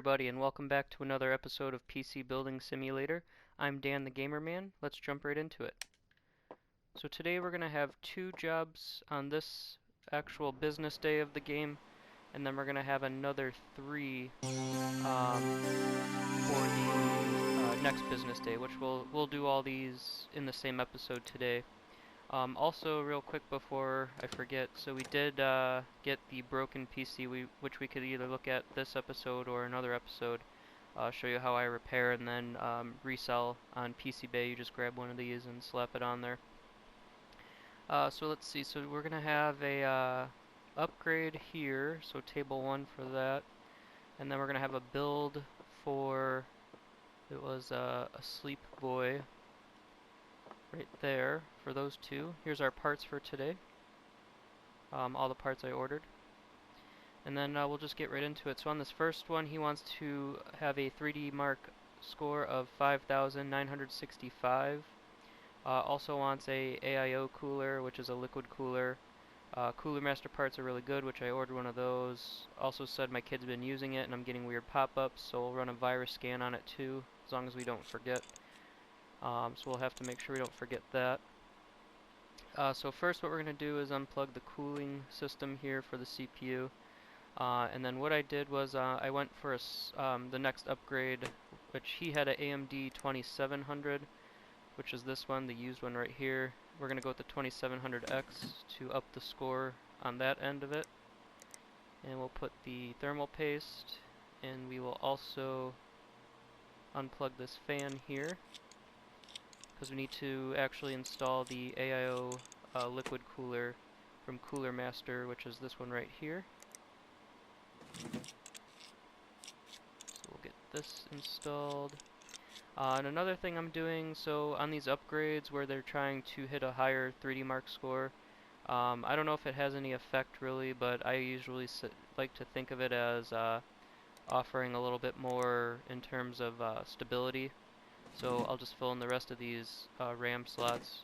everybody, and welcome back to another episode of PC Building Simulator. I'm Dan the Gamer Man. Let's jump right into it. So today we're going to have two jobs on this actual business day of the game, and then we're going to have another three for the next business day, which we'll do all these in the same episode today. Also, real quick before I forget, so we did get the broken PC, which we could either look at this episode or another episode. Show you how I repair and then resell on PC Bay. You just grab one of these and slap it on there. So let's see. So we're gonna have a upgrade here. So table 1 for that, and then we're gonna have a build for it was a Sleep Boy. Right there for those two. Here's our parts for today. All the parts I ordered. And then we'll just get right into it. So on this first one, he wants to have a 3D Mark score of 5,965. Also wants a AIO cooler, which is a liquid cooler. Cooler Master parts are really good, which I ordered one of those. Also said my kid's been using it and I'm getting weird pop-ups, so we'll run a virus scan on it too, as long as we don't forget. So we'll have to make sure we don't forget that. So first what we're going to do is unplug the cooling system here for the CPU. And then what I did was I went for the next upgrade, which he had an AMD 2700, which is this one, the used one right here. We're going to go with the 2700X to up the score on that end of it. And we'll put the thermal paste, and we will also unplug this fan here, because we need to actually install the AIO liquid cooler from Cooler Master, which is this one right here. So we'll get this installed. And another thing I'm doing, so on these upgrades where they're trying to hit a higher 3D Mark score, I don't know if it has any effect really, but I usually like to think of it as offering a little bit more in terms of stability. So I'll just fill in the rest of these RAM slots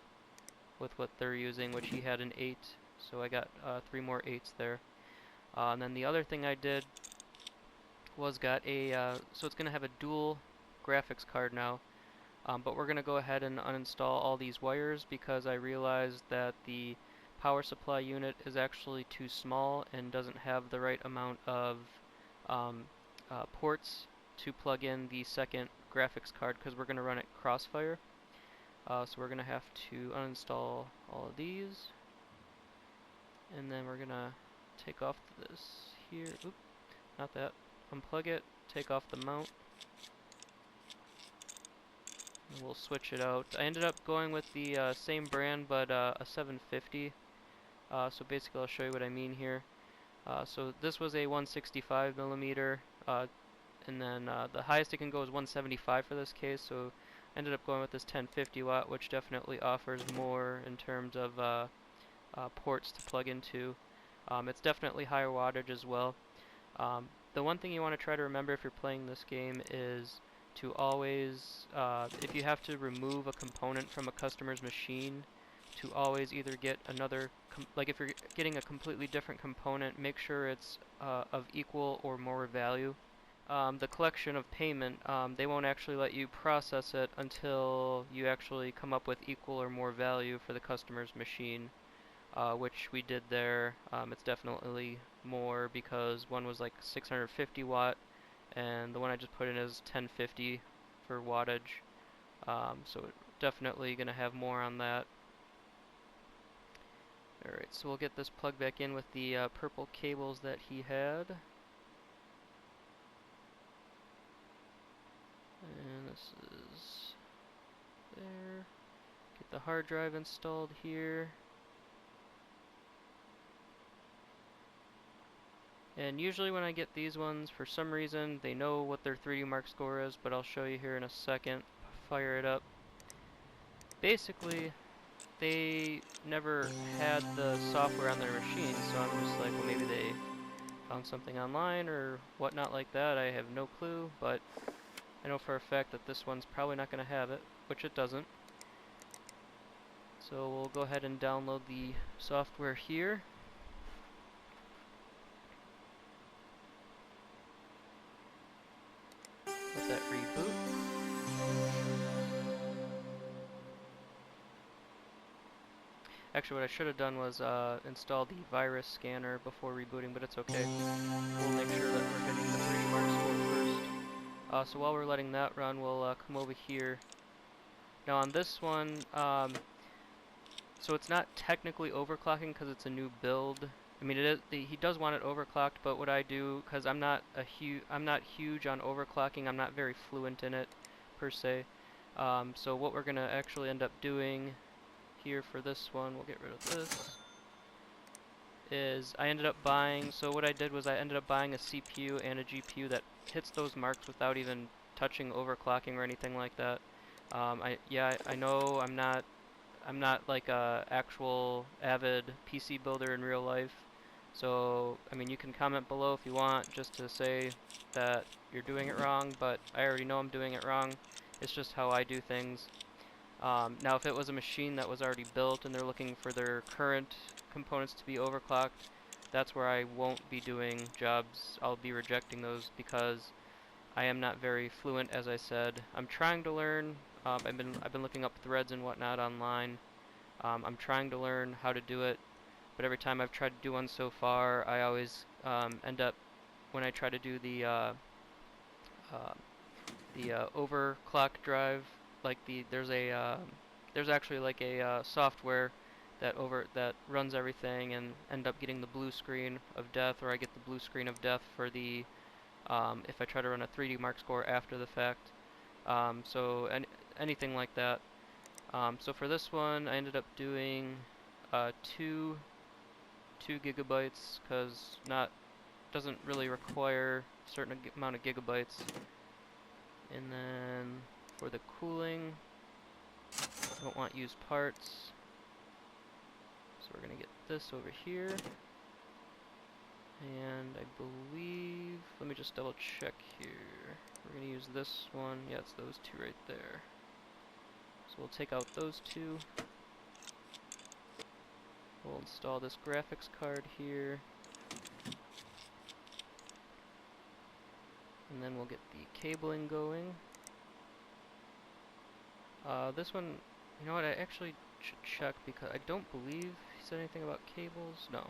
with what they're using, which he had an 8, so I got 3 more 8s there. And then the other thing I did was got a, so it's going to have a dual graphics card now, but we're going to go ahead and uninstall all these wires because I realized that the power supply unit is actually too small and doesn't have the right amount of ports to plug in the second graphics card because we're going to run it Crossfire. So we're going to have to uninstall all of these, and then we're going to take off this here. Oop, not that. Unplug it, take off the mount, and we'll switch it out. I ended up going with the same brand, but a 750. So basically I'll show you what I mean here. So this was a 165 millimeter, and then the highest it can go is 175 for this case, so I ended up going with this 1050 watt, which definitely offers more in terms of ports to plug into. It's definitely higher wattage as well. The one thing you want to try to remember if you're playing this game is to always, if you have to remove a component from a customer's machine, to always either get another, like if you're getting a completely different component, make sure it's of equal or more value. The collection of payment, they won't actually let you process it until you actually come up with equal or more value for the customer's machine. Which we did there. It's definitely more because one was like 650 watt, and the one I just put in is 1050 for wattage. So definitely gonna have more on that. Alright, so we'll get this plugged back in with the purple cables that he had. And this is there. Get the hard drive installed here. And usually when I get these ones, for some reason, they know what their 3D Mark score is, but I'll show you here in a second. Fire it up. Basically, they never had the software on their machine, so I'm just like, well, maybe they found something online or whatnot like that. I have no clue, but I know for a fact that this one's probably not going to have it, which it doesn't. So we'll go ahead and download the software here. Actually, what I should have done was install the virus scanner before rebooting, but it's okay. We'll make sure that we're getting the 3D Mark score first. So while we're letting that run, we'll come over here. Now on this one, so it's not technically overclocking because it's a new build. I mean, it is, he does want it overclocked, but what I do, because I'm not huge on overclocking, I'm not very fluent in it per se. So what we're gonna actually end up doing here for this one, we'll get rid of this, is I ended up buying, so what I did was I ended up buying a CPU and a GPU that hits those marks without even touching overclocking or anything like that. I know I'm not like a actual avid PC builder in real life. So, I mean, you can comment below if you want just to say that you're doing it wrong, but I already know I'm doing it wrong. It's just how I do things. Now, if it was a machine that was already built and they're looking for their current components to be overclocked, that's where I won't be doing jobs. I'll be rejecting those because I am not very fluent, as I said. I'm trying to learn. I've been looking up threads and whatnot online. I'm trying to learn how to do it, but every time I've tried to do one so far, I always end up, when I try to do uh, the overclock drive, like there's actually like a software that runs everything, and end up getting the blue screen of death, or I get the blue screen of death for the if I try to run a 3D Mark score after the fact. So anything like that. So for this one, I ended up doing uh, two 2 gigabytes because not doesn't really require a certain amount of gigabytes. And then for the cooling, I don't want used parts, so we're gonna get this over here. And I believe, let me just double check here. We're gonna use this one. Yeah, it's those two right there. So we'll take out those two. We'll install this graphics card here. And then we'll get the cabling going. This one, you know what, I actually should check because I don't believe he said anything about cables. No,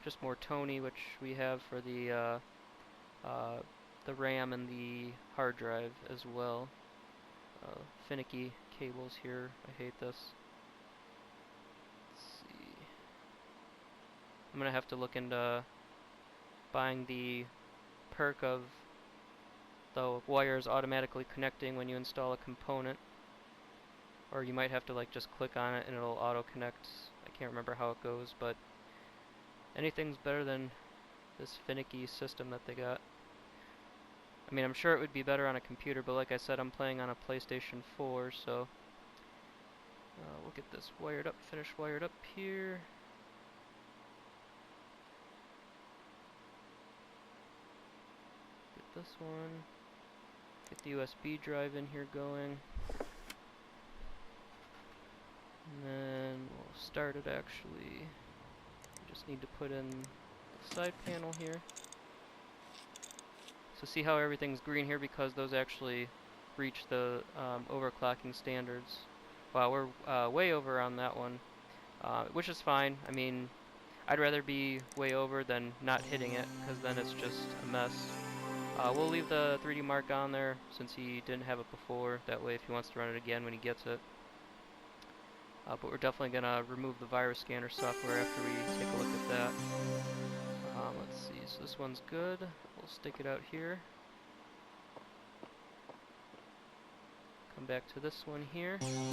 just more Tony, which we have for the RAM and the hard drive as well. Finicky cables here. I hate this. Let's see. I'm gonna have to look into buying the perk of the wires automatically connecting when you install a component. Or you might have to like just click on it and it'll auto connect. I can't remember how it goes, but anything's better than this finicky system that they got. I mean, I'm sure it would be better on a computer, but like I said, I'm playing on a PlayStation 4, so we'll get this wired up, finished wired up here. Get this one. Get the USB drive in here going. And then we'll start it actually. Just need to put in the side panel here. So see how everything's green here because those actually reach the overclocking standards. Wow, we're way over on that one, which is fine. I mean, I'd rather be way over than not hitting it because then it's just a mess. We'll leave the 3D Mark on there since he didn't have it before. That way if he wants to run it again when he gets it. But we're definitely going to remove the virus scanner software after we take a look at that. Let's see, so this one's good. We'll stick it out here. Come back to this one here. Virus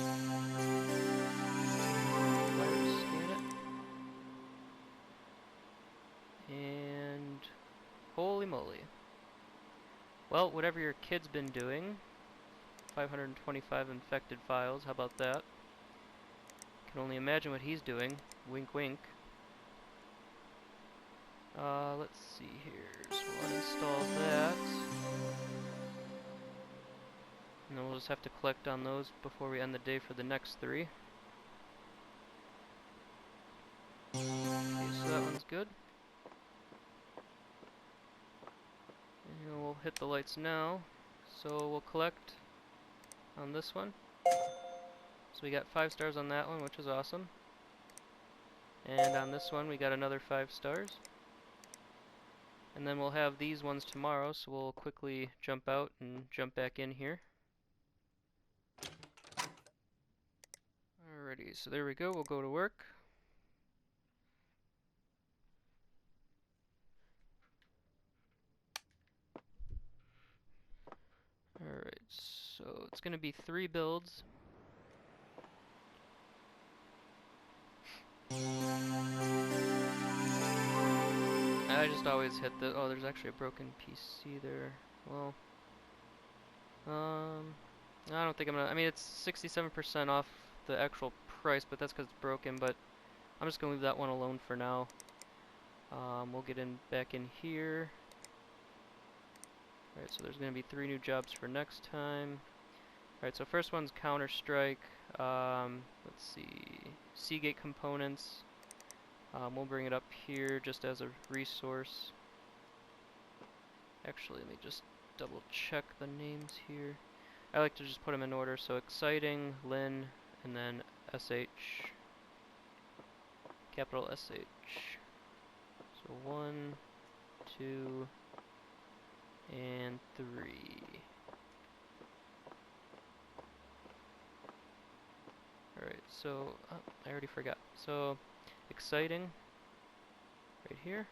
scan it. And holy moly. Well, whatever your kid's been doing, 525 infected files, how about that? Can only imagine what he's doing. Wink wink. Let's see here. So we'll uninstall that. And then we'll just have to collect on those before we end the day for the next 3. Okay, so that one's good. And we'll hit the lights now. So we'll collect on this one. So we got 5 stars on that one, which is awesome. And on this one we got another 5 stars. And then we'll have these ones tomorrow, so we'll quickly jump out and jump back in here. Alrighty, so there we go, we'll go to work. Alright, so it's gonna be 3 builds. I just always hit the, oh, there's actually a broken PC there. Well, I don't think I'm gonna, I mean, it's 67% off the actual price, but that's because it's broken, but I'm just gonna leave that one alone for now. We'll get in back in here. Alright, so there's gonna be 3 new jobs for next time. Alright, so first one's Counter-Strike. Let's see, Seagate components. We'll bring it up here just as a resource. Actually, let me just double check the names here. I like to just put them in order, so Exciting, Lin, and then SH. Capital SH. So 1, 2, and 3. Alright, so, I already forgot. So, Exciting, right here.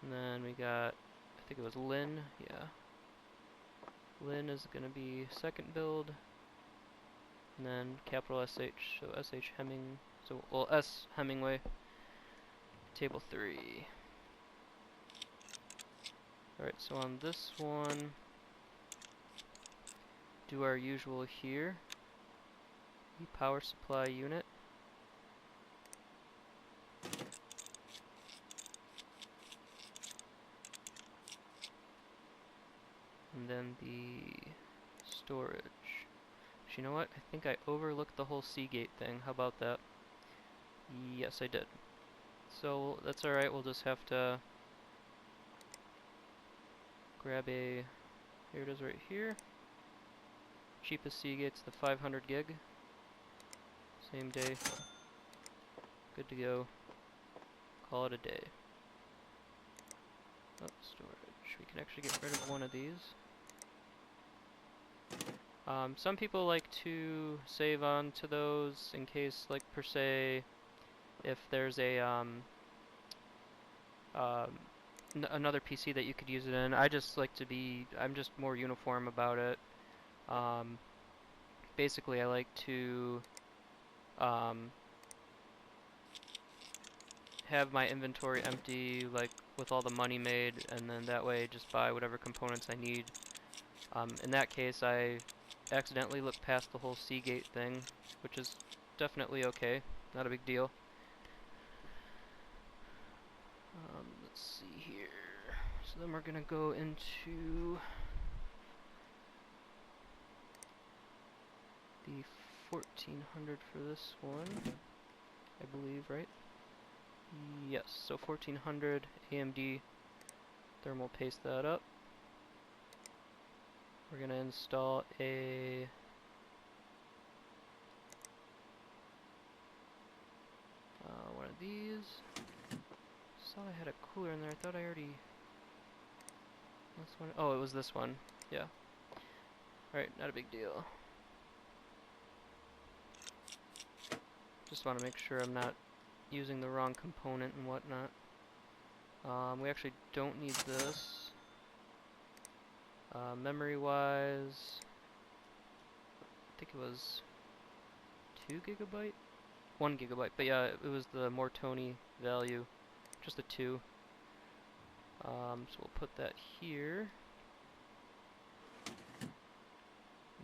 And then we got, I think it was Lin, yeah. Lin is gonna be second build. And then capital SH, so SH Hemming, so, well, S Hemingway, table 3. Alright, so on this one, do our usual here. The power supply unit. And then the storage. You know what? I think I overlooked the whole Seagate thing. How about that? Yes, I did. So that's alright, we'll just have to grab a, here it is right here. Cheapest Seagate's the 500 gig. Same day. Good to go. Call it a day. Oh, storage. We can actually get rid of one of these. Some people like to save on to those in case, like, per se, if there's a, another PC that you could use it in. I just like to be, I'm just more uniform about it. Basically, I like to have my inventory empty, like, with all the money made, and then that way just buy whatever components I need. In that case, I accidentally looked past the whole Seagate thing, which is definitely okay, not a big deal. Let's see here. So then we're gonna go into the 1400 for this one, I believe, right? Yes, so 1400 AMD thermal paste that up. We're gonna install a one of these. Saw I had a cooler in there. I thought I already. This one. Oh, it was this one. Yeah. All right, not a big deal. Just want to make sure I'm not using the wrong component and whatnot. We actually don't need this. Memory-wise, I think it was 2 gigabyte? 1 gigabyte, but yeah, it was the Mortoni value, just a 2. So we'll put that here.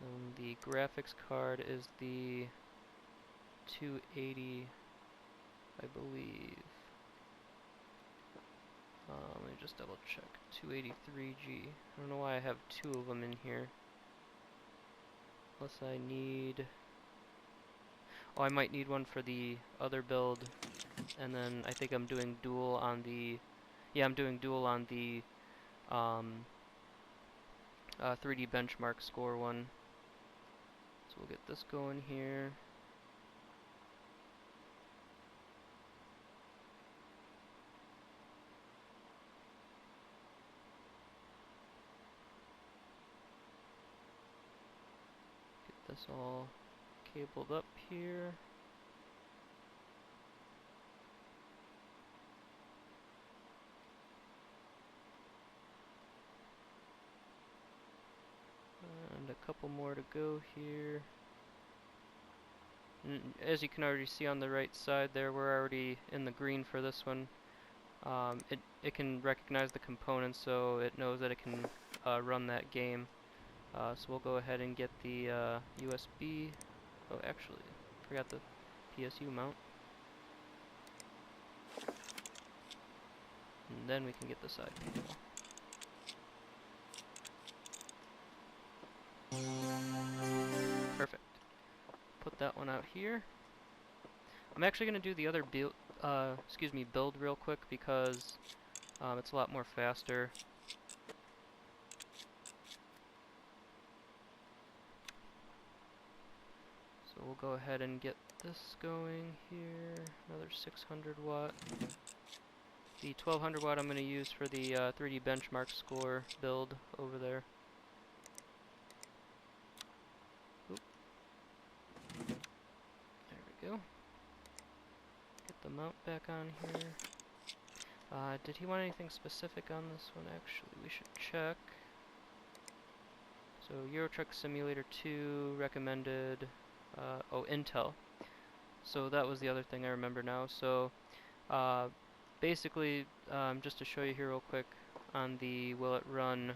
And the graphics card is the 280, I believe. Let me just double check. 283G. I don't know why I have 2 of them in here. Unless I need... Oh, I might need one for the other build. And then I think I'm doing dual on the... Yeah, I'm doing dual on the 3D benchmark score one. So we'll get this going here. It's all cabled up here. And a couple more to go here. And as you can already see on the right side there, we're already in the green for this one. It can recognize the components, so it knows that it can run that game. So we'll go ahead and get the USB. Oh, actually, forgot the PSU mount. And then we can get the side panel. Perfect. Put that one out here. I'm actually going to do the other build real quick because it's a lot more faster. So we'll go ahead and get this going here. Another 600 watt. The 1200 watt I'm going to use for the 3D benchmark score build over there. Oop. There we go. Get the mount back on here. Did he want anything specific on this one? Actually, we should check. So Euro Truck Simulator 2 recommended, oh, Intel. So that was the other thing I remember now. So basically, just to show you here real quick, on the will it run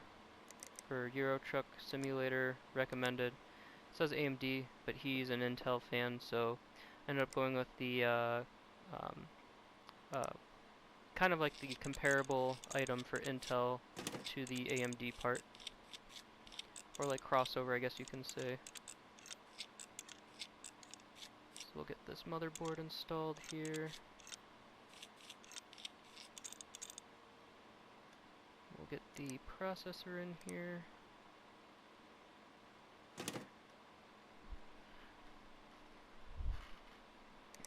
for Euro Truck Simulator recommended, it says AMD, but he's an Intel fan, so I ended up going with the kind of like the comparable item for Intel to the AMD part. Or like crossover, I guess you can say. So we'll get this motherboard installed here. We'll get the processor in here.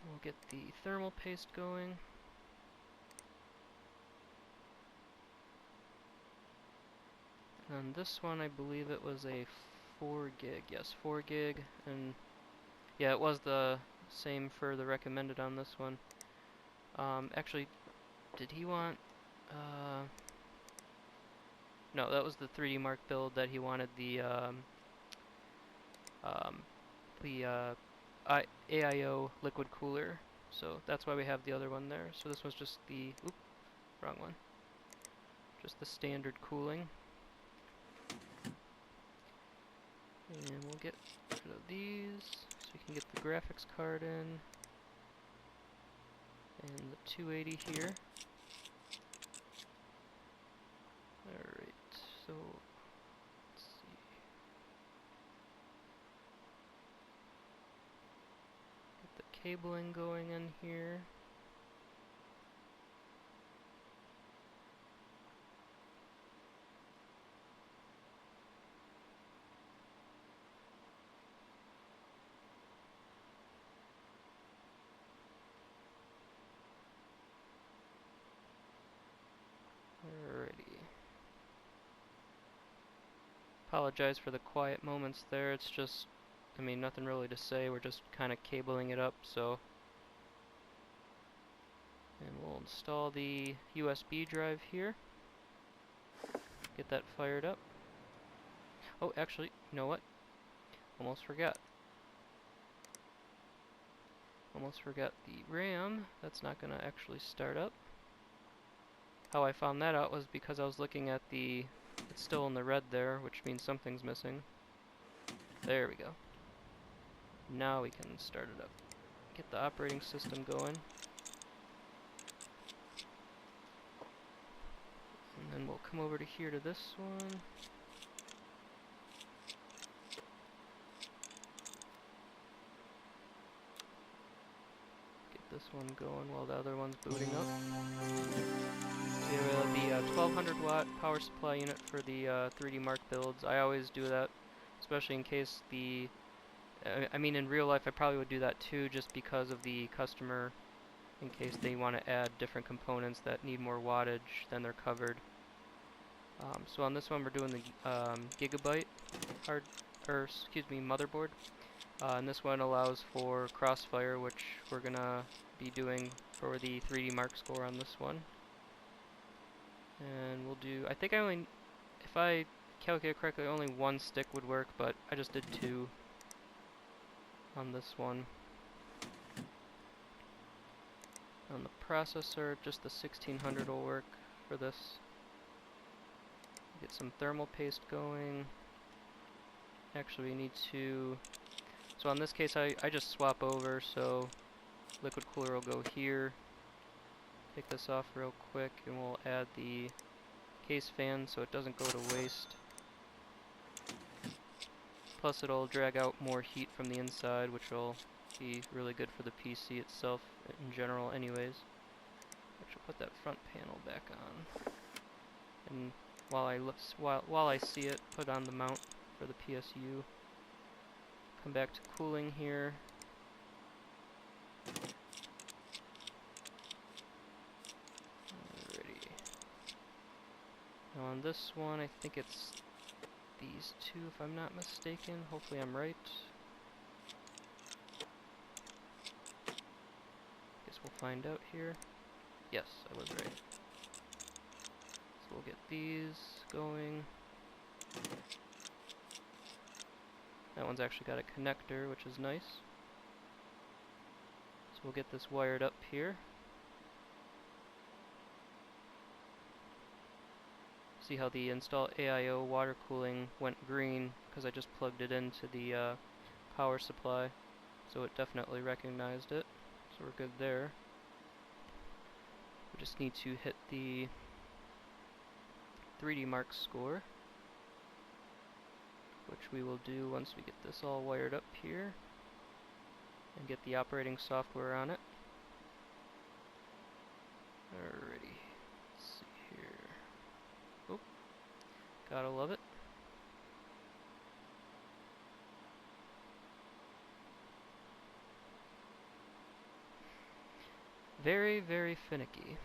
We'll get the thermal paste going. And this one, I believe it was a 4 gig. Yes, 4 gig. And yeah, it was the same for the recommended on this one. Actually, did he want... no, that was the 3D Mark build that he wanted the AIO liquid cooler. So that's why we have the other one there. So this was just the... Oop, wrong one. Just the standard cooling. And we'll get rid of these, so we can get the graphics card in. And the 280 here. Alright, so let's see. Get the cabling going in here. Alrighty. Apologize for the quiet moments there. It's just, I mean, nothing really to say. We're just kind of cabling it up, so. And we'll install the USB drive here. Get that fired up. Oh, actually, you know what? Almost forgot. Almost forgot the RAM. That's not going to actually start up. How I found that out was because I was looking at the... It's still in the red there, which means something's missing. There we go. Now we can start it up. Get the operating system going. And then we'll come over to here to this one. Get this one going while the other one's booting up. So we have the 1200 watt power supply unit for the 3D Mark builds. I always do that, especially in case the... I mean, in real life I probably would do that too, just because of the customer, in case they want to add different components that need more wattage than they're covered. So on this one we're doing the Gigabyte motherboard. And this one allows for crossfire, which we're gonna be doing for the 3D Mark score on this one. And we'll do, I think I only, if I calculate correctly, only one stick would work, but I just did 2 on this one. On the processor, just the 1600 will work for this. Get some thermal paste going. Actually, we need to, so on this case I just swap over, so liquid cooler will go here. Take this off real quick and we'll add the case fan so it doesn't go to waste. Plus it'll drag out more heat from the inside, which will be really good for the PC itself in general anyways. Actually put that front panel back on. And while I see it, put on the mount for the PSU. Come back to cooling here. Alrighty. Now on this one, I think it's these 2 if I'm not mistaken. Hopefully I'm right. Guess we'll find out here. Yes, I was right. So we'll get these going. That one's actually got a connector, which is nice. So we'll get this wired up here. See how the install AIO water cooling went green because I just plugged it into the power supply, so it definitely recognized it. So we're good there. We just need to hit the 3D Mark score, which we will do once we get this all wired up here and get the operating software on it. Alrighty, let's see here. Oh, gotta love it. Very, very finicky.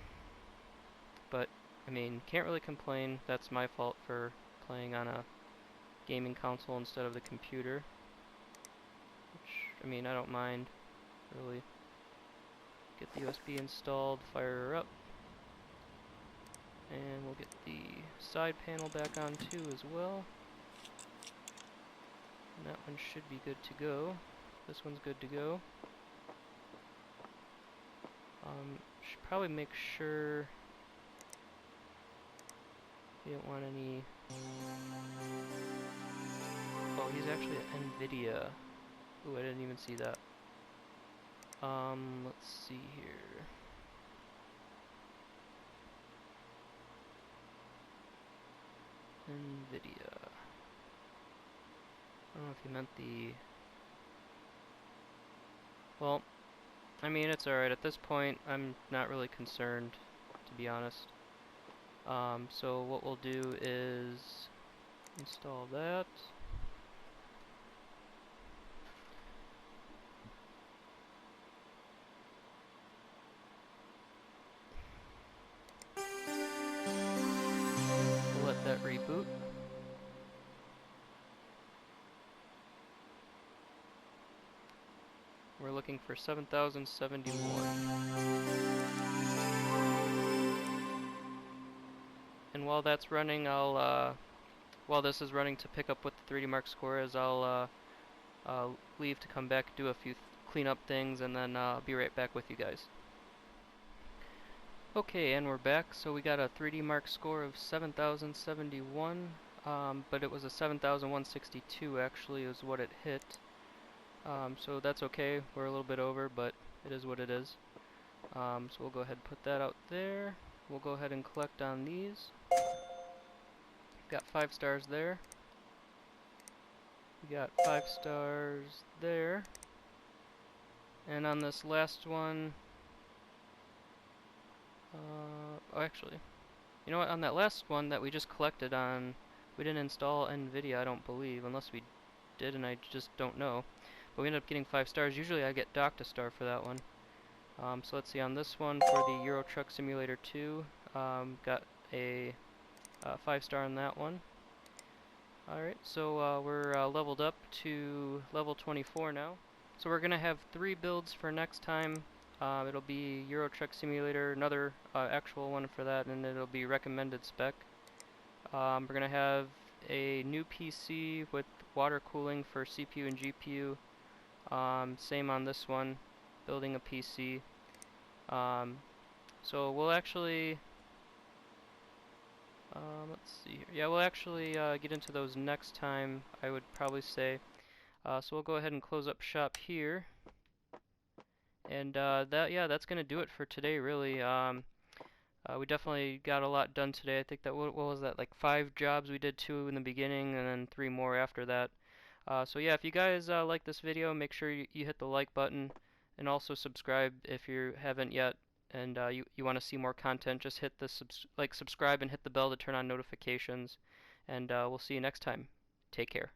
But, I mean, can't really complain. That's my fault for playing on a gaming console instead of the computer. Which, I mean, I don't mind, really. Get the USB installed, fire her up. And we'll get the side panel back on too as well. And that one should be good to go. This one's good to go. Should probably make sure we don't want any. Oh, he's actually at NVIDIA. Ooh, I didn't even see that. Let's see here. NVIDIA. I don't know if you meant the. Well, I mean, it's alright. At this point, I'm not really concerned, to be honest. So what we'll do is install that. We'll let that reboot. We're looking for 7071. And while that's running, while this is running to pick up what the 3D Mark score is, I'll leave to come back, do a few cleanup things, and then be right back with you guys. Okay, and we're back. So we got a 3D Mark score of 7071, but it was a 7162 actually is what it hit. So that's okay. We're a little bit over, but it is what it is. So we'll go ahead and put that out there. We'll go ahead and collect on these. Got 5 stars there. We got 5 stars there. And on this last one, oh actually, you know what, on that last one that we just collected on, we didn't install NVIDIA, I don't believe, unless we did and I just don't know. But we ended up getting 5 stars. Usually I get docked a star for that one. So let's see, on this one for the Euro Truck Simulator 2, got a 5 star on that one. Alright, so we're leveled up to level 24 now. So we're going to have 3 builds for next time. It'll be Euro Truck Simulator, another actual one for that, and it'll be recommended spec. We're going to have a new PC with water cooling for CPU and GPU. Same on this one, building a PC. Um, so we'll actually, let's see here. Yeah, we'll actually get into those next time, I would probably say. So we'll go ahead and close up shop here. And that's gonna do it for today, really. We definitely got a lot done today. I think that what was that, like 5 jobs we did, 2 in the beginning and then 3 more after that. So yeah, if you guys like this video, make sure you hit the like button and also subscribe if you haven't yet. And you want to see more content, just hit the subscribe and hit the bell to turn on notifications. And we'll see you next time. Take care.